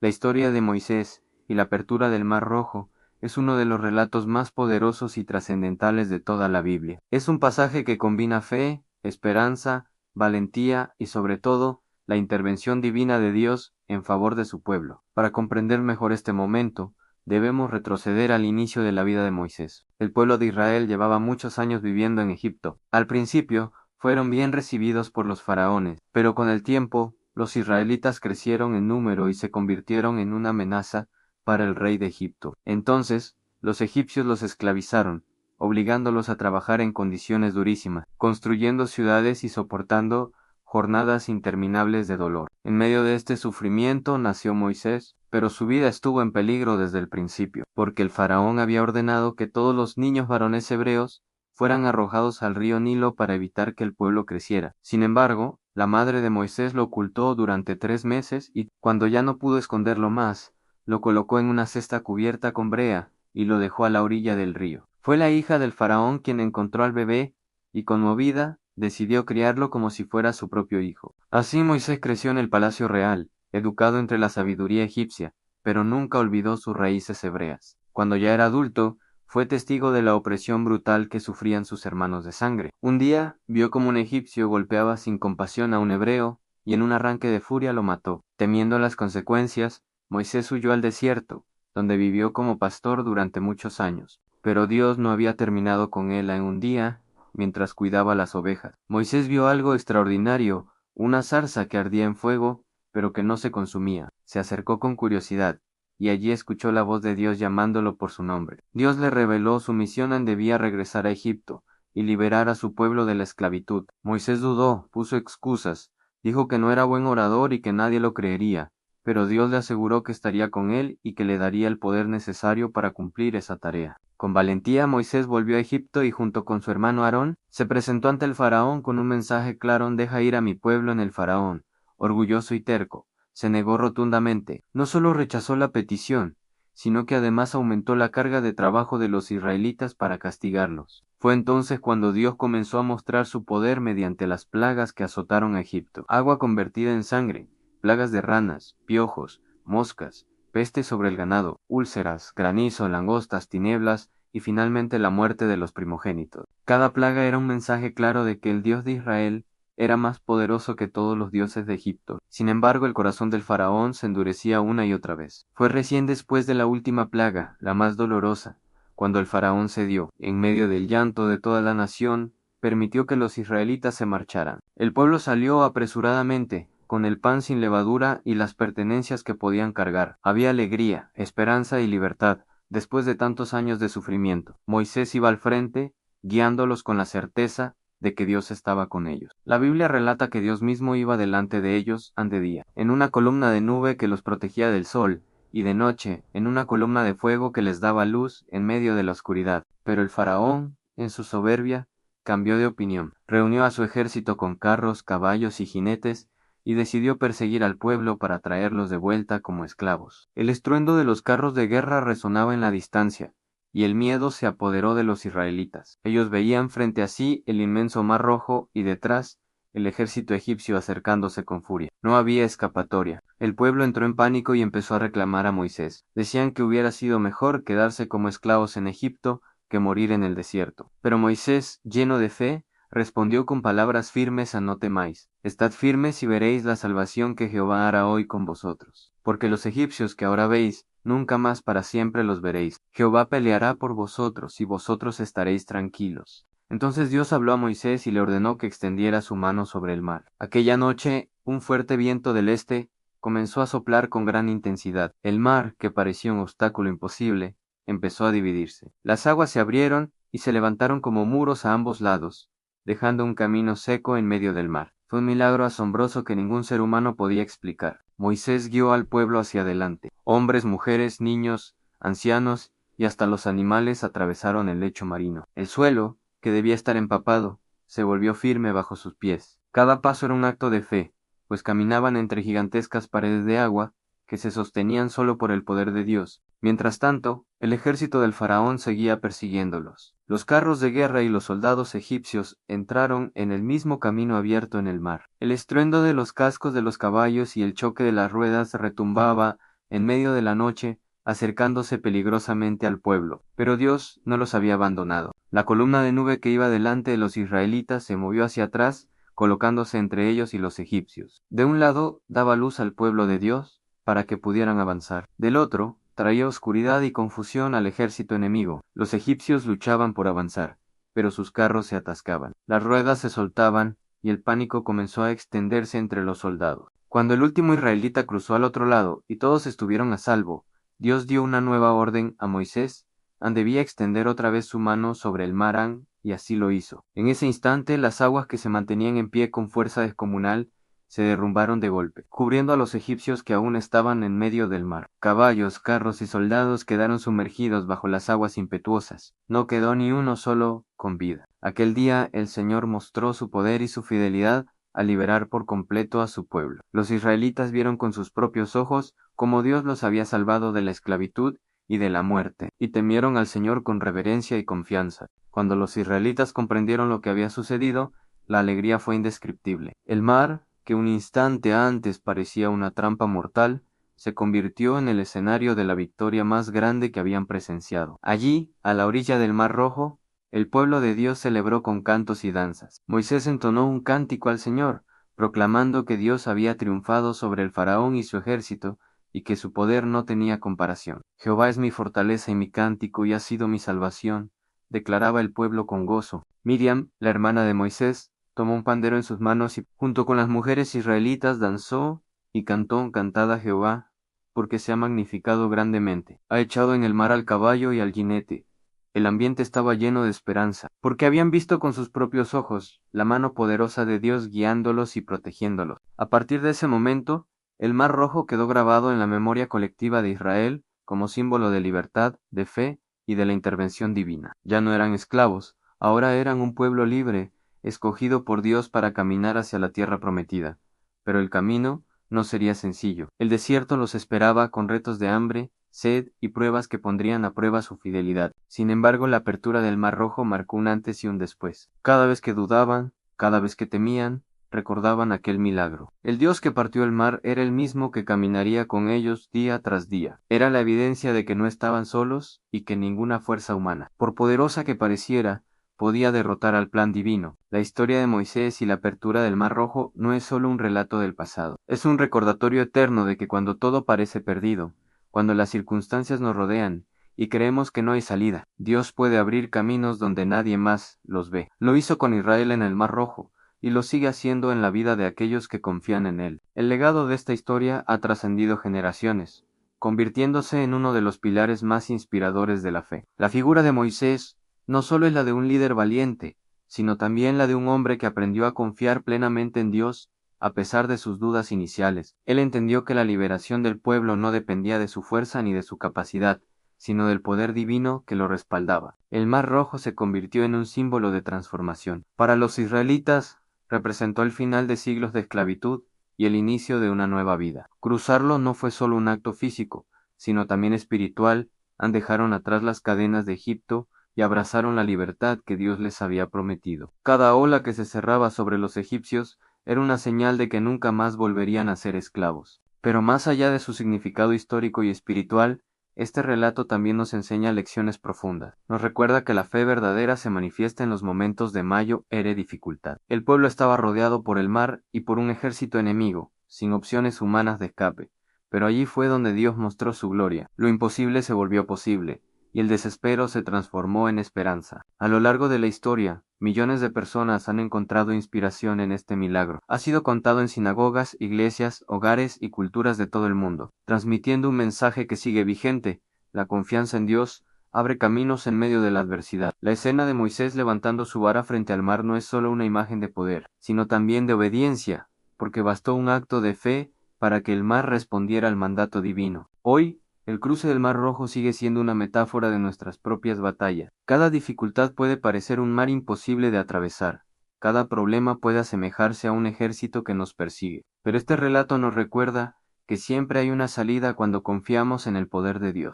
La historia de Moisés y la apertura del Mar Rojo es uno de los relatos más poderosos y trascendentales de toda la Biblia. Es un pasaje que combina fe, esperanza, valentía y sobre todo la intervención divina de Dios en favor de su pueblo. Para comprender mejor este momento, debemos retroceder al inicio de la vida de Moisés. El pueblo de Israel llevaba muchos años viviendo en Egipto. Al principio, fueron bien recibidos por los faraones, pero con el tiempo, los israelitas crecieron en número y se convirtieron en una amenaza para el rey de Egipto. Entonces, los egipcios los esclavizaron, obligándolos a trabajar en condiciones durísimas, construyendo ciudades y soportando jornadas interminables de dolor. En medio de este sufrimiento nació Moisés, pero su vida estuvo en peligro desde el principio, porque el faraón había ordenado que todos los niños varones hebreos fueran arrojados al río Nilo para evitar que el pueblo creciera. Sin embargo, la madre de Moisés lo ocultó durante 3 meses y, cuando ya no pudo esconderlo más, lo colocó en una cesta cubierta con brea y lo dejó a la orilla del río. Fue la hija del faraón quien encontró al bebé y, conmovida, decidió criarlo como si fuera su propio hijo. Así Moisés creció en el palacio real, educado entre la sabiduría egipcia, pero nunca olvidó sus raíces hebreas. Cuando ya era adulto, fue testigo de la opresión brutal que sufrían sus hermanos de sangre. Un día vio como un egipcio golpeaba sin compasión a un hebreo y en un arranque de furia lo mató. Temiendo las consecuencias, Moisés huyó al desierto, donde vivió como pastor durante muchos años. Pero Dios no había terminado con él en un día, mientras cuidaba las ovejas. Moisés vio algo extraordinario, una zarza que ardía en fuego, pero que no se consumía. Se acercó con curiosidad, y allí escuchó la voz de Dios llamándolo por su nombre. Dios le reveló su misión en debía regresar a Egipto y liberar a su pueblo de la esclavitud. Moisés dudó, puso excusas, dijo que no era buen orador y que nadie lo creería, pero Dios le aseguró que estaría con él y que le daría el poder necesario para cumplir esa tarea. Con valentía Moisés volvió a Egipto y junto con su hermano Aarón se presentó ante el faraón con un mensaje claro: deja ir a mi pueblo. En el faraón, orgulloso y terco, se negó rotundamente. No solo rechazó la petición, sino que además aumentó la carga de trabajo de los israelitas para castigarlos. Fue entonces cuando Dios comenzó a mostrar su poder mediante las plagas que azotaron a Egipto: agua convertida en sangre, plagas de ranas, piojos, moscas, peste sobre el ganado, úlceras, granizo, langostas, tinieblas y finalmente la muerte de los primogénitos. Cada plaga era un mensaje claro de que el Dios de Israel era más poderoso que todos los dioses de Egipto. Sin embargo, el corazón del faraón se endurecía una y otra vez. Fue recién después de la última plaga, la más dolorosa, cuando el faraón cedió. En medio del llanto de toda la nación, permitió que los israelitas se marcharan. El pueblo salió apresuradamente, con el pan sin levadura y las pertenencias que podían cargar. Había alegría, esperanza y libertad, después de tantos años de sufrimiento. Moisés iba al frente, guiándolos con la certeza de que Dios estaba con ellos. La Biblia relata que Dios mismo iba delante de ellos ante día, en una columna de nube que los protegía del sol, y de noche, en una columna de fuego que les daba luz en medio de la oscuridad. Pero el faraón, en su soberbia, cambió de opinión. Reunió a su ejército con carros, caballos y jinetes, y decidió perseguir al pueblo para traerlos de vuelta como esclavos. El estruendo de los carros de guerra resonaba en la distancia, y el miedo se apoderó de los israelitas. Ellos veían frente a sí el inmenso mar Rojo y detrás el ejército egipcio acercándose con furia. No había escapatoria. El pueblo entró en pánico y empezó a reclamar a Moisés. Decían que hubiera sido mejor quedarse como esclavos en Egipto que morir en el desierto. Pero Moisés, lleno de fe, respondió con palabras firmes: no temáis. Estad firmes y veréis la salvación que Jehová hará hoy con vosotros. Porque los egipcios que ahora veis, nunca más para siempre los veréis. Jehová peleará por vosotros, y vosotros estaréis tranquilos. Entonces Dios habló a Moisés y le ordenó que extendiera su mano sobre el mar. Aquella noche, un fuerte viento del este comenzó a soplar con gran intensidad. El mar, que parecía un obstáculo imposible, empezó a dividirse. Las aguas se abrieron y se levantaron como muros a ambos lados, dejando un camino seco en medio del mar. Fue un milagro asombroso que ningún ser humano podía explicar. Moisés guió al pueblo hacia adelante. Hombres, mujeres, niños, ancianos y hasta los animales atravesaron el lecho marino. El suelo, que debía estar empapado, se volvió firme bajo sus pies. Cada paso era un acto de fe, pues caminaban entre gigantescas paredes de agua que se sostenían solo por el poder de Dios. Mientras tanto, el ejército del faraón seguía persiguiéndolos. Los carros de guerra y los soldados egipcios entraron en el mismo camino abierto en el mar. El estruendo de los cascos de los caballos y el choque de las ruedas retumbaba en medio de la noche, acercándose peligrosamente al pueblo. Pero Dios no los había abandonado. La columna de nube que iba delante de los israelitas se movió hacia atrás, colocándose entre ellos y los egipcios. De un lado daba luz al pueblo de Dios, para que pudieran avanzar. Del otro, traía oscuridad y confusión al ejército enemigo. Los egipcios luchaban por avanzar, pero sus carros se atascaban. Las ruedas se soltaban y el pánico comenzó a extenderse entre los soldados. Cuando el último israelita cruzó al otro lado y todos estuvieron a salvo, Dios dio una nueva orden a Moisés. Debía extender otra vez su mano sobre el mar, y así lo hizo. En ese instante, las aguas que se mantenían en pie con fuerza descomunal se derrumbaron de golpe, cubriendo a los egipcios que aún estaban en medio del mar. Caballos, carros y soldados quedaron sumergidos bajo las aguas impetuosas. No quedó ni uno solo con vida. Aquel día el Señor mostró su poder y su fidelidad al liberar por completo a su pueblo. Los israelitas vieron con sus propios ojos cómo Dios los había salvado de la esclavitud y de la muerte, y temieron al Señor con reverencia y confianza. Cuando los israelitas comprendieron lo que había sucedido, la alegría fue indescriptible. El mar, que un instante antes parecía una trampa mortal, se convirtió en el escenario de la victoria más grande que habían presenciado. Allí, a la orilla del Mar Rojo, el pueblo de Dios celebró con cantos y danzas. Moisés entonó un cántico al Señor, proclamando que Dios había triunfado sobre el faraón y su ejército, y que su poder no tenía comparación. Jehová es mi fortaleza y mi cántico, y ha sido mi salvación, declaraba el pueblo con gozo. Miriam, la hermana de Moisés, tomó un pandero en sus manos y, junto con las mujeres israelitas, danzó y cantó cantada a Jehová, porque se ha magnificado grandemente. Ha echado en el mar al caballo y al jinete. El ambiente estaba lleno de esperanza, porque habían visto con sus propios ojos la mano poderosa de Dios guiándolos y protegiéndolos. A partir de ese momento, el Mar Rojo quedó grabado en la memoria colectiva de Israel como símbolo de libertad, de fe y de la intervención divina. Ya no eran esclavos, ahora eran un pueblo libre, escogido por Dios para caminar hacia la tierra prometida. Pero el camino no sería sencillo. El desierto los esperaba con retos de hambre, sed y pruebas que pondrían a prueba su fidelidad. Sin embargo, la apertura del Mar Rojo marcó un antes y un después. Cada vez que dudaban, cada vez que temían, recordaban aquel milagro. El Dios que partió el mar era el mismo que caminaría con ellos día tras día. Era la evidencia de que no estaban solos y que ninguna fuerza humana, por poderosa que pareciera, podía derrotar al plan divino. La historia de Moisés y la apertura del Mar Rojo no es solo un relato del pasado, es un recordatorio eterno de que cuando todo parece perdido, cuando las circunstancias nos rodean y creemos que no hay salida, Dios puede abrir caminos donde nadie más los ve. Lo hizo con Israel en el Mar Rojo, y lo sigue haciendo en la vida de aquellos que confían en Él. El legado de esta historia ha trascendido generaciones, convirtiéndose en uno de los pilares más inspiradores de la fe. La figura de Moisés no solo es la de un líder valiente, sino también la de un hombre que aprendió a confiar plenamente en Dios a pesar de sus dudas iniciales. Él entendió que la liberación del pueblo no dependía de su fuerza ni de su capacidad, sino del poder divino que lo respaldaba. El Mar Rojo se convirtió en un símbolo de transformación. Para los israelitas, representó el final de siglos de esclavitud y el inicio de una nueva vida. Cruzarlo no fue solo un acto físico, sino también espiritual. Dejaron atrás las cadenas de Egipto y abrazaron la libertad que Dios les había prometido. Cada ola que se cerraba sobre los egipcios era una señal de que nunca más volverían a ser esclavos. Pero más allá de su significado histórico y espiritual, este relato también nos enseña lecciones profundas. Nos recuerda que la fe verdadera se manifiesta en los momentos de mayor dificultad. El pueblo estaba rodeado por el mar y por un ejército enemigo, sin opciones humanas de escape. Pero allí fue donde Dios mostró su gloria. Lo imposible se volvió posible, y el desespero se transformó en esperanza. A lo largo de la historia, millones de personas han encontrado inspiración en este milagro. Ha sido contado en sinagogas, iglesias, hogares y culturas de todo el mundo, transmitiendo un mensaje que sigue vigente: la confianza en Dios abre caminos en medio de la adversidad. La escena de Moisés levantando su vara frente al mar no es solo una imagen de poder, sino también de obediencia, porque bastó un acto de fe para que el mar respondiera al mandato divino. Hoy, el cruce del Mar Rojo sigue siendo una metáfora de nuestras propias batallas. Cada dificultad puede parecer un mar imposible de atravesar. Cada problema puede asemejarse a un ejército que nos persigue. Pero este relato nos recuerda que siempre hay una salida cuando confiamos en el poder de Dios.